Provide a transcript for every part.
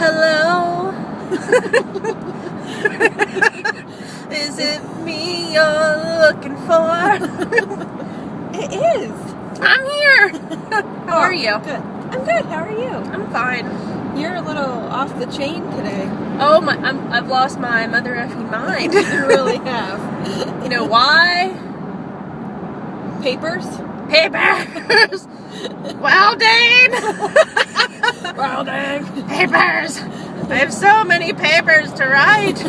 Hello? Is it me you're looking for? It is. I'm here. How are you? Good. I'm good. How are you? I'm fine. You're a little off the chain today. Oh my! I've lost my mother effing mind. You really have. You know why? Papers? Papers. Well, Dane. Well, dang. Papers. I have so many papers to write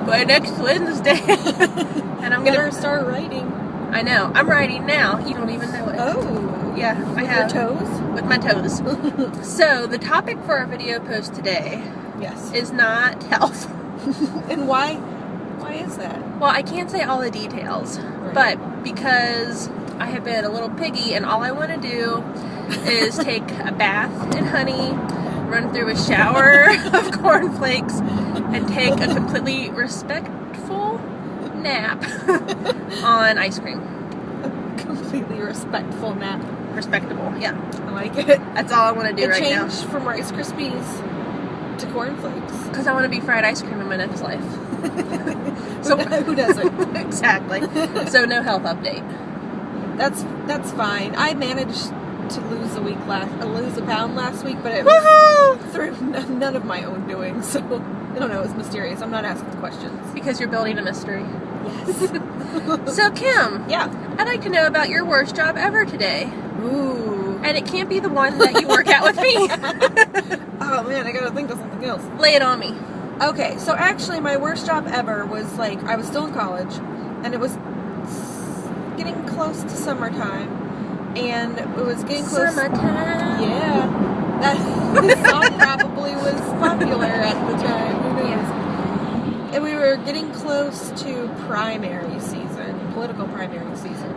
by next Wednesday, and I'm Better gonna start writing. I know. I'm writing now. You don't even know it. Oh. Yeah, I With have. your toes? With my toes. So, the topic for our video post today Yes. is not health. And why? Why is that? Well, I can't say all the details, Right. but because I have been a little piggy and all I want to do is take a bath in honey, run through a shower of cornflakes, and take a completely respectful nap on ice cream. A completely respectful nap. Respectable, yeah. I like it. That's all I want to do right now. It changed from Rice Krispies to cornflakes. Because I want to be fried ice cream in my next life. Who doesn't? Exactly. So no health update. That's fine. I managed to lose a pound last week, but it Woohoo! was through none of my own doing. So I don't know. It's mysterious. I'm not asking questions. Because you're building a mystery. Yes. So Kim, Yeah. I'd like to know about your worst job ever today. Ooh. And it can't be the one that you work at with me. Oh man, I gotta think of something else. Lay it on me. Okay, so actually my worst job ever was like I was still in college, and it was getting close to summertime, and it was getting close. Summertime. Yeah, that song probably was popular at the time. Who knows? Yeah. And we were getting close to primary season, political primary season.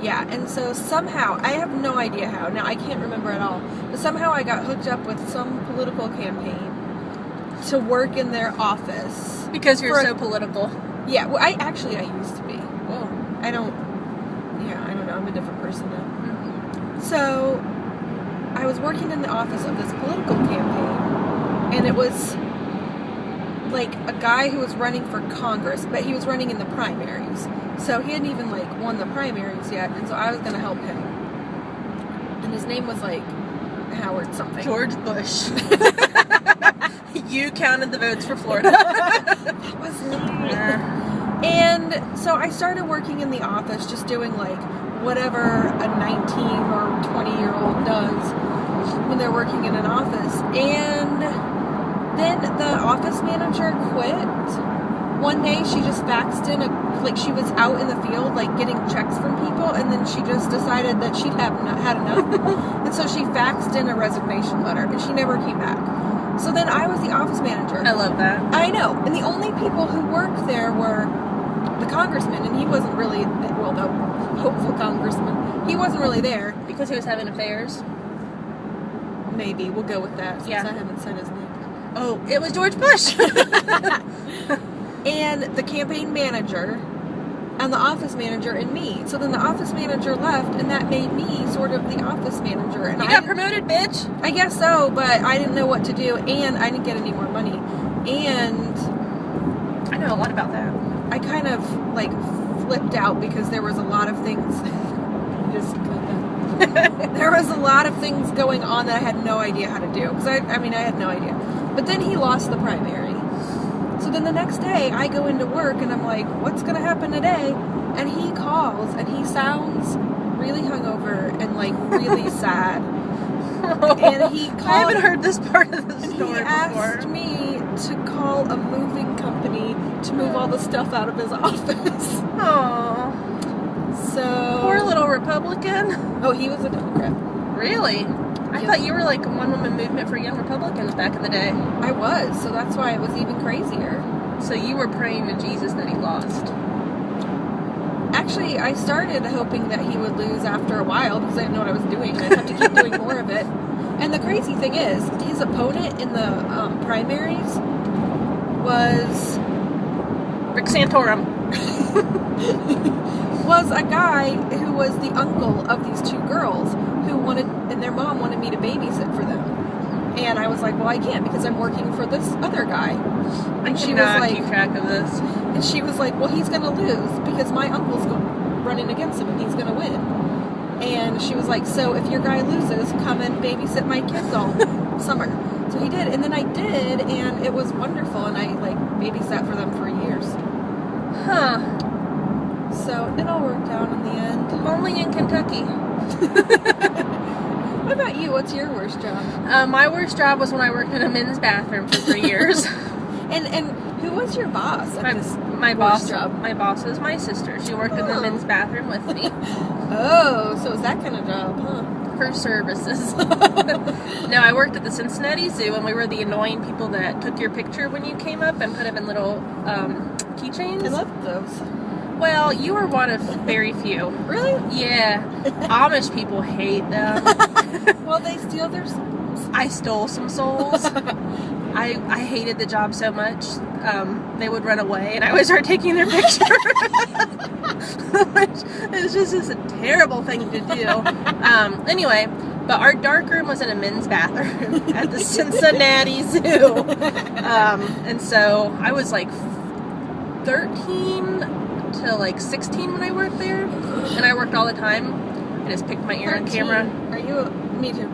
Yeah, and so somehow, I have no idea how, now I can't remember at all, but somehow I got hooked up with some political campaign to work in their office. Because you're so political. Yeah, well, I used to be. Well, I don't know, I'm a different person now. Mm-hmm. So, I was working in the office of this political campaign, and it was like a guy who was running for Congress, but he was running in the primaries. So he hadn't even like won the primaries yet, and so I was going to help him. And his name was like Howard something. George Bush. You counted the votes for Florida. That was me. And so I started working in the office, just doing like whatever a 19 or 20-year-old does when they're working in an office. And then the office manager quit. One day she just faxed in she was out in the field like getting checks from people, and then she just decided that she'd had enough. And so she faxed in a resignation letter, and she never came back. So then I was the office manager. I love that. I know. And the only people who worked there were the congressman, and he wasn't really, well, the hopeful congressman. He wasn't really there. Because he was having affairs? Maybe. We'll go with that since Yeah. I haven't said his name. Oh, it was George Bush. And the campaign manager, and the office manager, and me. So then the office manager left, and that made me sort of the office manager. And You got promoted, bitch. I guess so, but I didn't know what to do, and I didn't get any more money. And I know a lot about that. I kind of like flipped out because there was a lot of things. There was a lot of things going on that I had no idea how to do. Because I had no idea. But then he lost the primary. So then the next day I go into work and I'm like, what's going to happen today? And he calls and he sounds really hungover and like really sad. And he called. I haven't heard this part of the story before. He asked me to call a moving company to move all the stuff out of his office. Aww. So Poor little Republican. Oh, he was a Democrat. Really? I thought you were like a one-woman movement for young Republicans back in the day. I was, so that's why it was even crazier. So you were praying to Jesus that he lost. Actually, I started hoping that he would lose after a while because I didn't know what I was doing, and I'd have to keep doing more of it. And the crazy thing is, his opponent in the primaries was Rick Santorum. was a guy who was the uncle of these two girls who wanted, and their mom wanted me to babysit for them. And I was like, well, I can't because I'm working for this other guy. And she was like, keep track of this. And she was like, well, he's going to lose because my uncle's running against him and he's going to win. And she was like, so if your guy loses, come and babysit my kids all summer. So he did. And then I did, and it was wonderful. And I, like, babysat for them for years. Huh. So it all worked out in the end. Only in Kentucky. What about you? What's your worst job? My worst job was when I worked in a men's bathroom for 3 years. And who was your boss? My boss job. My boss was my sister. She worked in the men's bathroom with me. Oh, so it's that kind of job, huh? For services. No, I worked at the Cincinnati Zoo, and we were the annoying people that took your picture when you came up and put them in little keychains. I loved those. Well, you were one of very few. Really? Yeah. Amish people hate them. Well, they steal their souls. I stole some souls. I hated the job so much. They would run away, and I would start taking their picture. Which is just a terrible thing to do. Anyway, but our dark room was in a men's bathroom at the Cincinnati Zoo. And so I was like 13 to like 16 when I worked there, and I worked all the time. I just picked my ear on camera. Are you? Me too.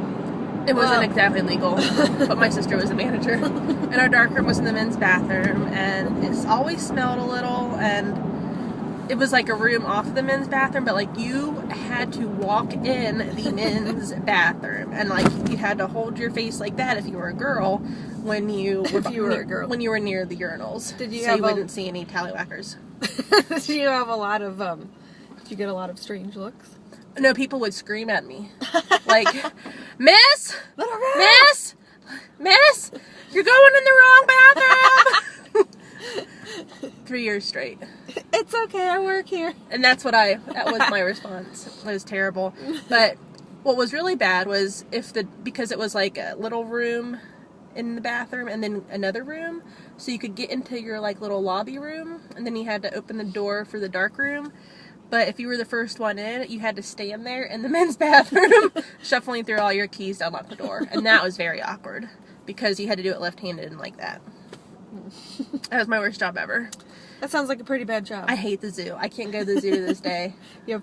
It wasn't exactly legal, but my sister was the manager. And our dark room was in the men's bathroom, and it always smelled a little, and it was like a room off of the men's bathroom, but like you had to walk in the men's bathroom, and like you had to hold your face like that if you were a girl when you when you were near the urinals. Did you so you wouldn't see any tallywhackers. Did you have a lot of did you get a lot of strange looks? No, people would scream at me. Like, Miss! Little girl! Miss! You're going in the wrong bathroom! 3 years straight. It's okay, I work here. And that was my response. It was terrible. But what was really bad was because it was like a little room in the bathroom and then another room, so you could get into your like little lobby room, and then you had to open the door for the dark room. But if you were the first one in, you had to stand there in the men's bathroom, shuffling through all your keys to unlock the door. And that was very awkward, because you had to do it left-handed and like that. That was my worst job ever. That sounds like a pretty bad job. I hate the zoo. I can't go to the zoo to this day. You have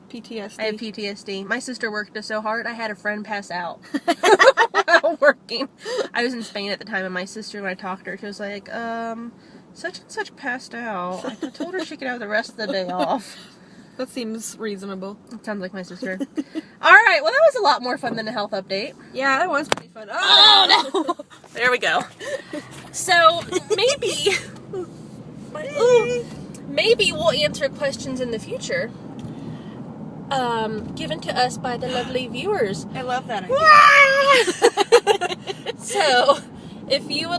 PTSD? I have PTSD. My sister worked so hard, I had a friend pass out while working. I was in Spain at the time, and my sister, when I talked to her, she was like, such and such passed out. I told her she could have the rest of the day off. That seems reasonable. It sounds like my sister. Alright, well that was a lot more fun than a health update. Yeah, that was pretty fun. Oh no! There we go. So, maybe we'll answer questions in the future. Given to us by the lovely viewers. I love that idea. So, if you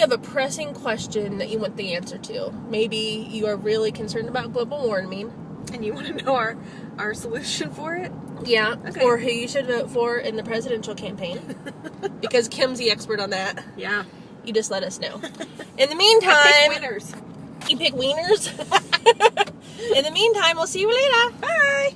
have a pressing question that you want the answer to, maybe you are really concerned about global warming, and you want to know our solution for it? Yeah, okay. Or who you should vote for in the presidential campaign, because Kim's the expert on that. Yeah. You just let us know. In the meantime... I pick winners. You pick wieners? In the meantime, we'll see you later. Bye!